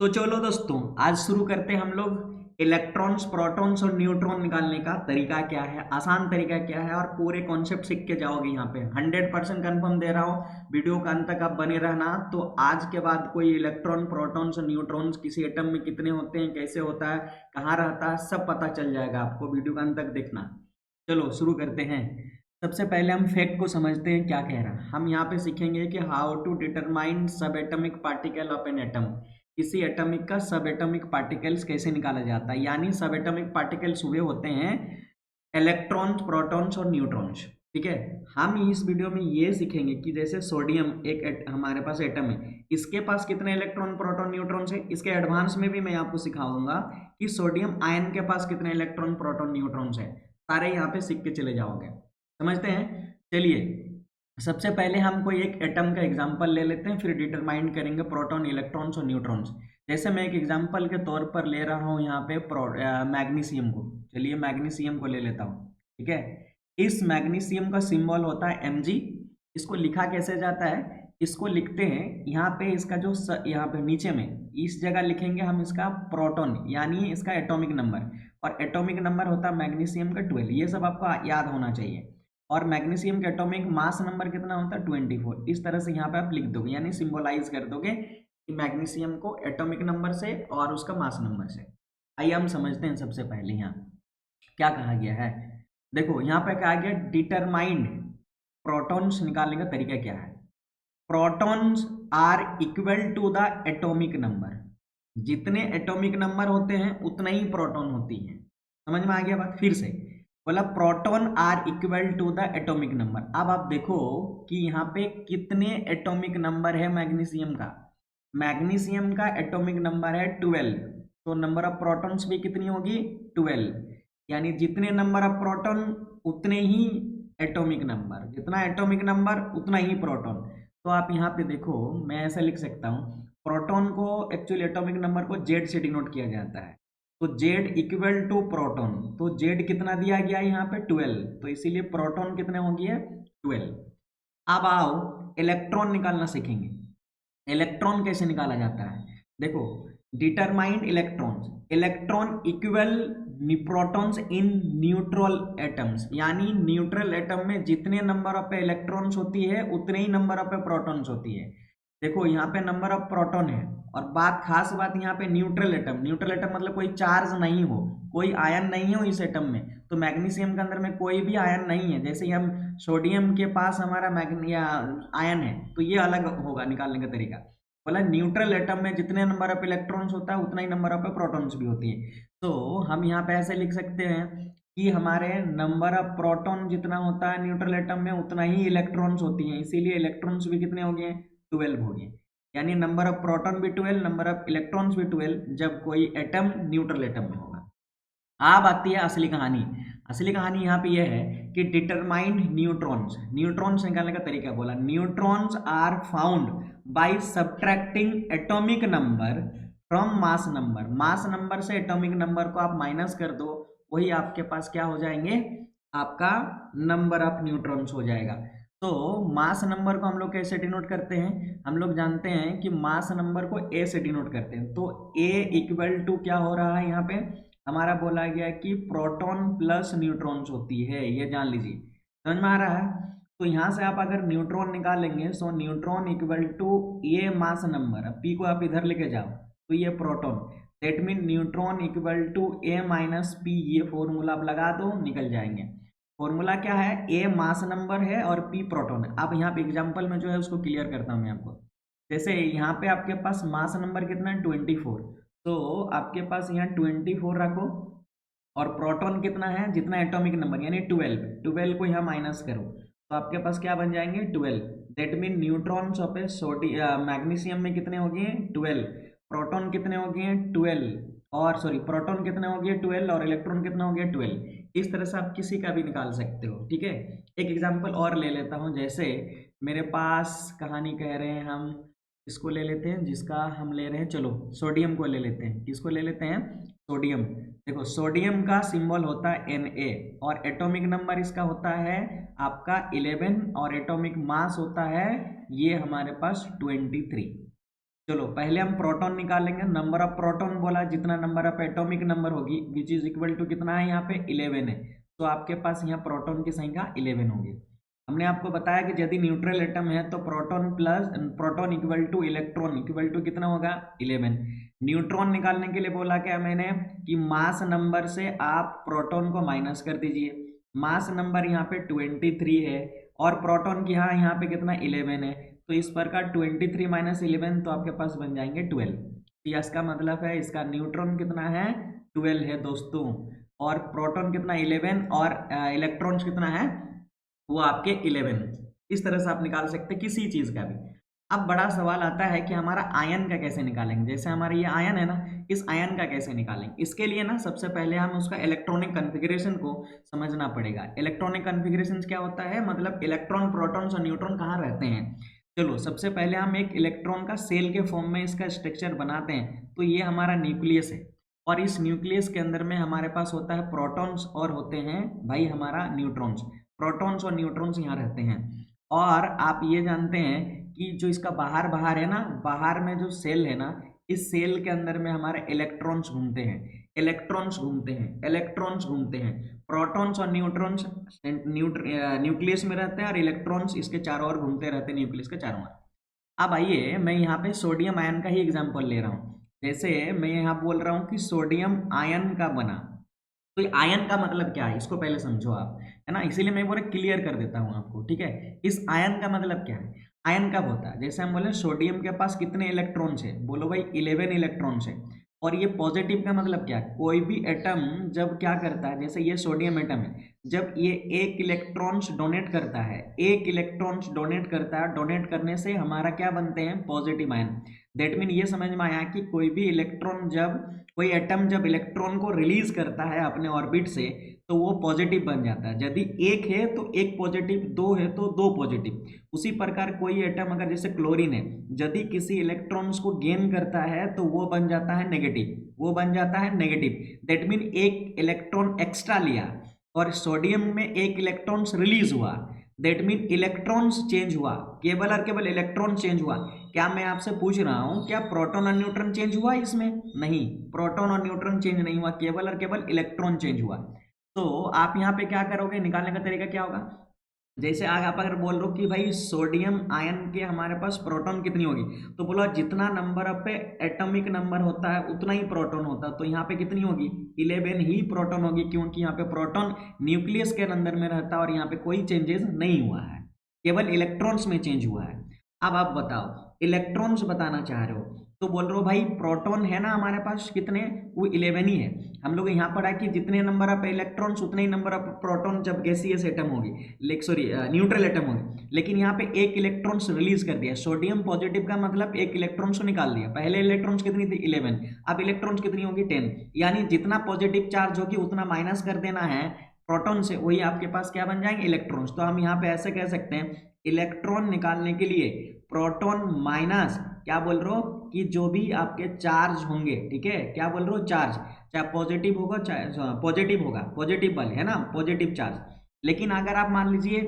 तो चलो दोस्तों, आज शुरू करते हैं हम लोग इलेक्ट्रॉन्स, प्रोटॉन्स और न्यूट्रॉन निकालने का तरीका क्या है, आसान तरीका क्या है और पूरे कॉन्सेप्ट सीख के जाओगे। यहाँ पे 100% कंफर्म दे रहा हूँ, वीडियो का अंत तक आप बने रहना। तो आज के बाद कोई इलेक्ट्रॉन, प्रोटॉन्स और न्यूट्रॉन्स किसी एटम में कितने होते हैं, कैसे होता है, कहाँ रहता है, सब पता चल जाएगा आपको। वीडियो का अंत तक देखना। चलो शुरू करते हैं। सबसे पहले हम फैक्ट को समझते हैं, क्या कह रहा है। हम यहाँ पे सीखेंगे कि हाउ टू डिटरमाइन सब atomic particle of an atom. किसी एटॉमिक का सब एटॉमिक पार्टिकल्स कैसे निकाला जाता है, यानी सब एटॉमिक पार्टिकल्स हुए होते हैं इलेक्ट्रॉन्स, प्रोटॉन्स और न्यूट्रॉन्स। ठीक है। हम इस वीडियो में ये सीखेंगे कि जैसे सोडियम हमारे पास एटम है, इसके पास कितने इलेक्ट्रॉन, प्रोटॉन, न्यूट्रॉन्स है। इसके एडवांस में भी मैं आपको सिखाऊंगा कि सोडियम आयन के पास कितने इलेक्ट्रॉन, प्रोटॉन, न्यूट्रॉन्स है। सारे यहाँ पे सीख के चले जाओगे। समझते हैं। चलिए, सबसे पहले हम कोई एक एटम का एग्जांपल ले लेते हैं, फिर डिटरमाइन करेंगे प्रोटॉन, इलेक्ट्रॉन्स और न्यूट्रॉन्स। जैसे मैं एक एग्जांपल के तौर पर ले रहा हूँ यहाँ पे मैग्नीशियम को। चलिए मैग्नीशियम को ले लेता हूँ। ठीक है। इस मैग्नीशियम का सिंबल होता है Mg। इसको लिखा कैसे जाता है, इसको लिखते हैं यहाँ पे, इसका जो यहाँ पे नीचे में इस जगह लिखेंगे हम इसका प्रोटॉन, यानी इसका एटॉमिक नंबर। और एटॉमिक नंबर होता है मैग्नीशियम का 12। ये सब आपको याद होना चाहिए। और मैग्नीशियम का एटॉमिक मास नंबर कितना होता है, 24। इस तरह से यहाँ पे आप लिख दोगे, यानी सिंबलाइज कर दोगे कि मैग्नीशियम को एटॉमिक नंबर से और उसका मास नंबर से। आइए हम समझते हैं। सबसे पहले यहाँ क्या कहा गया है, देखो यहाँ पे कहा गया डिटरमाइंड प्रोटॉन्स निकालने का तरीका क्या है। Protons are equal to the atomic number. जितने एटॉमिक नंबर होते हैं उतना ही प्रोटॉन होती है। समझ में आ गया बात। फिर से बोला proton are equal to the atomic number. अब आप देखो कि यहाँ पे कितने एटॉमिक नंबर है मैग्नीशियम का। मैग्नीशियम का एटॉमिक नंबर है 12, तो नंबर ऑफ प्रोटॉन्स भी कितनी होगी, 12। यानी जितने नंबर ऑफ प्रोटॉन उतने ही एटॉमिक नंबर, जितना एटॉमिक नंबर उतना ही प्रोटॉन। तो आप यहाँ पे देखो, मैं ऐसा लिख सकता हूँ, प्रोटॉन को एक्चुअली एटॉमिक नंबर को जेड से डिनोट किया जाता है। तो जेड इक्वल टू प्रोटॉन, तो जेड कितना दिया गया है यहाँ पे 12, तो इसीलिए प्रोटॉन कितने हो गए 12। अब आओ इलेक्ट्रॉन निकालना सीखेंगे। इलेक्ट्रॉन कैसे निकाला जाता है, देखो determined electrons. Electron equal protons in neutral atoms, यानी न्यूट्रल एटम में जितने नंबर ऑफ इलेक्ट्रॉन्स होती है उतने ही नंबर ऑफ प्रोटॉन्स होती है। देखो यहाँ पे नंबर ऑफ प्रोटॉन है, और बात खास बात यहाँ पे न्यूट्रल एटम। न्यूट्रल एटम मतलब कोई चार्ज नहीं हो, कोई आयन नहीं हो इस एटम में। तो मैग्नीशियम के अंदर में कोई भी आयन नहीं है। जैसे हम सोडियम के पास हमारा आयन है, तो ये अलग होगा निकालने का तरीका। बोला न्यूट्रल एटम में जितने नंबर ऑफ इलेक्ट्रॉन्स होता है उतना ही नंबर ऑफ प्रोटॉन्स भी होती है। तो हम यहाँ पे ऐसे लिख सकते हैं कि हमारे नंबर ऑफ प्रोटॉन जितना होता है न्यूट्रल एटम में उतना ही इलेक्ट्रॉन्स होती हैं, इसीलिए इलेक्ट्रॉन्स भी कितने हो गए, 12 हो गए। यानी नंबर ऑफ प्रोटॉन भी 12, नंबर ऑफ इलेक्ट्रॉन्स भी 12, जब कोई एटम न्यूट्रल एटम में होगा। अब आती है असली कहानी। असली कहानी यहाँ पे यह है कि डिटरमाइंड न्यूट्रॉन्स। न्यूट्रॉन्स निकालने का तरीका बोला, neutrons are found by subtracting atomic number from mass number. Mass number से एटॉमिक नंबर को आप माइनस कर दो, वही आपके पास क्या हो जाएंगे, आपका नंबर ऑफ न्यूट्रॉन्स हो जाएगा। तो मास नंबर को हम लोग कैसे डिनोट करते हैं, हम लोग जानते हैं कि मास नंबर को ए से डिनोट करते हैं। तो ए इक्वल टू क्या हो रहा है, यहाँ पे हमारा बोला गया कि प्रोटॉन प्लस न्यूट्रॉन्स होती है, ये जान लीजिए। समझ में आ रहा है। तो यहाँ से आप अगर न्यूट्रॉन निकालेंगे, सो न्यूट्रॉन इक्वल टू ये मास नंबर, पी को आप इधर लेके जाओ तो ये proton, that mean neutron equal to A minus P. ये फॉर्मूला आप लगा दो, निकल जाएंगे। फॉर्मूला क्या है, ए मास नंबर है और पी प्रोटॉन है। अब यहाँ पे एग्जाम्पल में जो है उसको क्लियर करता हूँ मैं आपको। जैसे यहाँ पे आपके पास मास नंबर कितना है, 24। तो आपके पास यहाँ 24 रखो, और प्रोटॉन कितना है, जितना एटॉमिक नंबर यानी 12, 12 को यहाँ माइनस करो, तो आपके पास क्या बन जाएंगे 12। That mean neutrons of A magnesium में कितने हो गए 12, प्रोटॉन कितने हो गए 12, और सॉरी प्रोटॉन कितने हो गए 12 और इलेक्ट्रॉन कितना हो गया 12। इस तरह से आप किसी का भी निकाल सकते हो। ठीक है। एक एग्जाम्पल और ले लेता हूँ। जैसे मेरे पास कहानी कह रहे हैं हम, इसको ले लेते हैं, जिसका हम ले रहे हैं, चलो सोडियम को ले लेते हैं। किसको ले लेते हैं, सोडियम। देखो सोडियम का सिंबल होता है Na, और एटॉमिक नंबर इसका होता है आपका 11, और एटॉमिक मास होता है ये हमारे पास 23। चलो पहले हम प्रोटॉन निकालेंगे, नंबर ऑफ प्रोटॉन बोला, जितना नंबर ऑफ एटॉमिक नंबर होगी विच इज इक्वल टू कितना है यहाँ पे 11 है, तो आपके पास यहाँ प्रोटॉन की संख्या 11 होगी। हमने आपको बताया कि यदि न्यूट्रल एटम है तो proton plus proton equal to electron equal to कितना होगा 11। न्यूट्रॉन निकालने के लिए बोला क्या मैंने कि मास नंबर से आप प्रोटॉन को माइनस कर दीजिए। मास नंबर यहाँ पे 23 है और प्रोटॉन की यहाँ पे कितना 11 है, तो इस प्रकार 23 माइनस 11 तो आपके पास बन जाएंगे 12। तो इसका मतलब है इसका न्यूट्रॉन कितना है 12 है दोस्तों, और प्रोटॉन कितना 11 और इलेक्ट्रॉन्स कितना है वो आपके 11। इस तरह से आप निकाल सकते हैं किसी चीज का भी। अब बड़ा सवाल आता है कि हमारा आयन का कैसे निकालेंगे, जैसे हमारा ये आयन है ना, इस आयन का कैसे निकालेंगे। इसके लिए ना सबसे पहले हम उसका इलेक्ट्रॉनिक कन्फिग्रेशन को समझना पड़ेगा। इलेक्ट्रॉनिक कन्फिग्रेशन क्या होता है, मतलब इलेक्ट्रॉन प्रोटॉन्स और न्यूट्रॉन कहाँ रहते हैं। चलो सबसे पहले हम एक इलेक्ट्रॉन का सेल के फॉर्म में इसका स्ट्रक्चर बनाते हैं, तो ये हमारा न्यूक्लियस है, और इस न्यूक्लियस के अंदर में हमारे पास होता है प्रोटॉन्स और होते हैं भाई हमारा न्यूट्रॉन्स। प्रोटॉन्स और न्यूट्रॉन्स यहाँ रहते हैं। और आप ये जानते हैं कि जो इसका बाहर बाहर है ना, बाहर में जो सेल है ना, इस सेल के अंदर में हमारे इलेक्ट्रॉन्स घूमते हैं, इलेक्ट्रॉन्स घूमते हैं, इलेक्ट्रॉन्स घूमते हैं। प्रोटॉन्स और न्यूट्रॉन्स न्यूक्लियस में रहते हैं और इलेक्ट्रॉन्स इसके चारों ओर घूमते रहते हैं न्यूक्लियस के चारों ओर। अब आइए मैं यहाँ पे सोडियम आयन का ही एग्जाम्पल ले रहा हूँ। जैसे मैं यहाँ बोल रहा हूँ कि सोडियम आयन का बना, तो आयन का मतलब क्या है इसको पहले समझो आप, है ना, इसीलिए मैं बोले क्लियर कर देता हूँ आपको, ठीक है। इस आयन का मतलब क्या है, आयन कब होता है, जैसे हम बोले सोडियम के पास कितने इलेक्ट्रॉन्स है, बोलो भाई 11 इलेक्ट्रॉन्स है। और ये पॉजिटिव का मतलब क्या है, कोई भी एटम जब क्या करता है, जैसे ये सोडियम एटम है, जब ये एक इलेक्ट्रॉन्स डोनेट करता है, एक इलेक्ट्रॉन्स डोनेट करता है, डोनेट करने से हमारा क्या बनते हैं पॉजिटिव आयन। दैट मीन ये समझ में आया कि कोई भी इलेक्ट्रॉन जब कोई एटम जब इलेक्ट्रॉन को रिलीज करता है अपने ऑर्बिट से तो वो पॉजिटिव बन जाता है। यदि एक है तो एक पॉजिटिव, दो है तो दो पॉजिटिव। उसी प्रकार कोई एटम अगर जैसे क्लोरीन है, यदि किसी इलेक्ट्रॉन्स को गेन करता है तो वो बन जाता है नेगेटिव, वो बन जाता है नेगेटिव। दैट मीन एक इलेक्ट्रॉन एक्स्ट्रा लिया और सोडियम में एक इलेक्ट्रॉन्स रिलीज हुआ, दैट मीन इलेक्ट्रॉन्स चेंज हुआ, केवल और केवल इलेक्ट्रॉन चेंज हुआ। क्या मैं आपसे पूछ रहा हूं क्या प्रोटॉन और न्यूट्रॉन चेंज हुआ इसमें, नहीं, प्रोटॉन और न्यूट्रॉन चेंज नहीं हुआ, केवल और केवल इलेक्ट्रॉन चेंज हुआ। तो आप यहाँ पे क्या करोगे, निकालने का तरीका क्या होगा, जैसे आगे आप अगर बोल रहे हो कि भाई सोडियम आयन के हमारे पास प्रोटॉन कितनी होगी, तो बोलो जितना नंबर ऑफ एटॉमिक नंबर होता है उतना ही प्रोटॉन होता है, तो यहाँ पे कितनी होगी 11 ही प्रोटॉन होगी, क्योंकि यहाँ पे प्रोटॉन न्यूक्लियस के अंदर में रहता है और यहाँ पे कोई चेंजेस नहीं हुआ है, केवल इलेक्ट्रॉन्स में चेंज हुआ है। अब आप बताओ इलेक्ट्रॉन्स बताना चाह रहे हो, तो बोल रहे हो भाई प्रोटॉन है ना हमारे पास कितने, वो 11 ही है। हम लोग यहाँ पढ़ा कि जितने नंबर ऑफ इलेक्ट्रॉन्स उतने ही नंबर ऑफ प्रोटॉन जब गैसियस एटम होगी, सॉरी न्यूट्रल एटम होगी, लेकिन यहाँ पे एक इलेक्ट्रॉन्स रिलीज कर दिया। सोडियम पॉजिटिव का मतलब एक इलेक्ट्रॉन्स को निकाल दिया, पहले इलेक्ट्रॉन्स कितनी थी 11, अब इलेक्ट्रॉन्स कितनी होगी 10, यानी जितना पॉजिटिव चार्ज होगी उतना माइनस कर देना है प्रोटॉन से, वही आपके पास क्या बन जाएंगे इलेक्ट्रॉन्स। तो हम यहाँ पे ऐसे कह सकते हैं इलेक्ट्रॉन निकालने के लिए प्रोटॉन माइनस क्या बोल रहे हो कि जो भी आपके चार्ज होंगे, ठीक है, क्या बोल रहे हो चार्ज, चाहे पॉजिटिव होगा चाहे पॉजिटिव होगा, पॉजिटिव वाले है ना पॉजिटिव चार्ज। लेकिन अगर आप मान लीजिए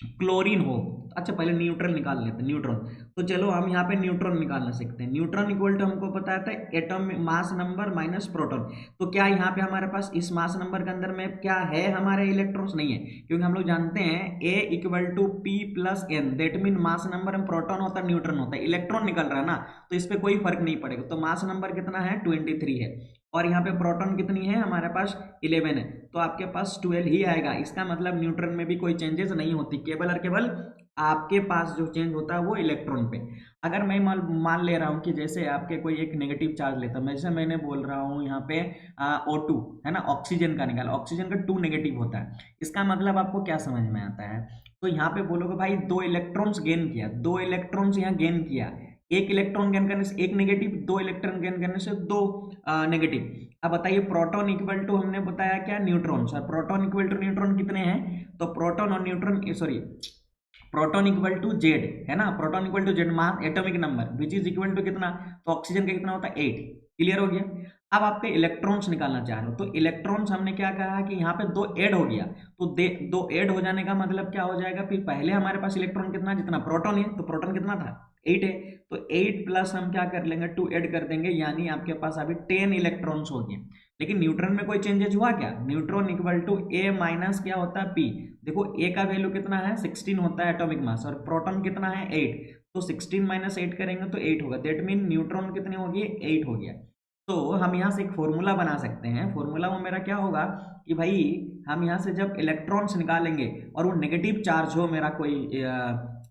क्लोरीन हो, अच्छा पहले न्यूट्रल निकाल लेते हैं, न्यूट्रॉन, तो चलो हम यहाँ पे न्यूट्रॉन निकालना सीखते हैं। न्यूट्रॉन इक्वल टू हमको पता है atom mass number minus proton, तो क्या यहाँ पे हमारे पास इस मास नंबर के अंदर में क्या है हमारे इलेक्ट्रॉन्स, नहीं है, क्योंकि हम लोग जानते हैं A equal to P plus N, that mean mass number में प्रोटॉन होता है न्यूट्रॉन होता है, इलेक्ट्रॉन निकल रहा है ना, तो इस पर कोई फर्क नहीं पड़ेगा। तो मास नंबर कितना है 23 है और यहाँ पे प्रोटॉन कितनी है हमारे पास 11 है, तो आपके पास 12 ही आएगा। इसका मतलब न्यूट्रॉन में भी कोई चेंजेस नहीं होती, केवल और केवल आपके पास जो चेंज होता है वो इलेक्ट्रॉन पे। अगर मैं मान ले रहा हूँ कि जैसे आपके कोई एक नेगेटिव चार्ज लेता हूँ, जैसे मैंने बोल रहा हूँ यहाँ पे O2 है ना, ऑक्सीजन का निकाला, ऑक्सीजन का 2 नेगेटिव होता है, इसका मतलब आपको क्या समझ में आता है, तो यहाँ पे बोलोगे भाई 2 इलेक्ट्रॉन्स गेन किया, 2 इलेक्ट्रॉन्स यहाँ गेन किया, एक इलेक्ट्रॉन गेन करने से एक नेगेटिव, 2 इलेक्ट्रॉन गेन करने से 2 नेगेटिव। अब बताइए प्रोटॉन इक्वल टू हमने बताया क्या neutron, sir proton equal to neutron कितने हैं, तो प्रोटॉन और neutron sorry proton equal to Z है ना, proton equal to Z mass atomic number which is equal to कितना, तो ऑक्सीजन का कितना होता है 8, क्लियर हो गया। अब आपके इलेक्ट्रॉन्स निकालना चाह रहे हो, तो इलेक्ट्रॉन्स हमने क्या कहा कि यहाँ पे 2 ऐड हो गया, तो 2 ऐड हो जाने का मतलब क्या हो जाएगा, फिर पहले हमारे पास इलेक्ट्रॉन कितना जितना प्रोटॉन है, तो प्रोटॉन कितना था 8 है, तो 8 प्लस हम क्या कर लेंगे 2 ऐड कर देंगे, यानी आपके पास अभी 10 इलेक्ट्रॉन्स हो गए। लेकिन न्यूट्रॉन में कोई चेंजेस हुआ क्या? Neutron equal to A minus क्या होता है पी। देखो ए का वैल्यू कितना है 16 होता है एटॉमिक मास, और प्रोटॉन कितना है 8, तो 16 माइनस 8 करेंगे तो 8 होगा। दैट मीन न्यूट्रॉन कितने हो गए 8 हो गया। तो हम यहाँ से एक फॉर्मूला बना सकते हैं। फॉर्मूला वो मेरा क्या होगा कि भाई हम यहाँ से जब इलेक्ट्रॉन्स निकालेंगे और वो नेगेटिव चार्ज हो मेरा कोई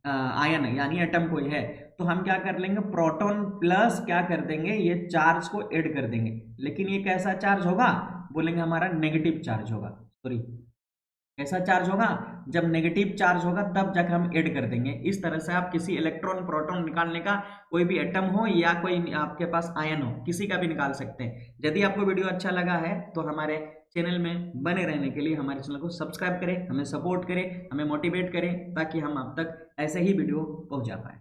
आयन यानी एटम कोई है, तो हम क्या कर लेंगे प्रोटॉन प्लस क्या कर देंगे ये चार्ज को ऐड कर देंगे। लेकिन ये कैसा चार्ज होगा? बोलेंगे हमारा नेगेटिव चार्ज होगा। सॉरी, कैसा चार्ज होगा? जब नेगेटिव चार्ज होगा तब जाकर हम ऐड कर देंगे। इस तरह से आप किसी इलेक्ट्रॉन प्रोटॉन निकालने का, कोई भी एटम हो या कोई आपके पास आयन हो, किसी का भी निकाल सकते हैं। यदि आपको वीडियो अच्छा लगा है तो हमारे चैनल में बने रहने के लिए हमारे चैनल को सब्सक्राइब करें, हमें सपोर्ट करें, हमें मोटिवेट करें, ताकि हम आप तक ऐसे ही वीडियो पहुंचा पाए।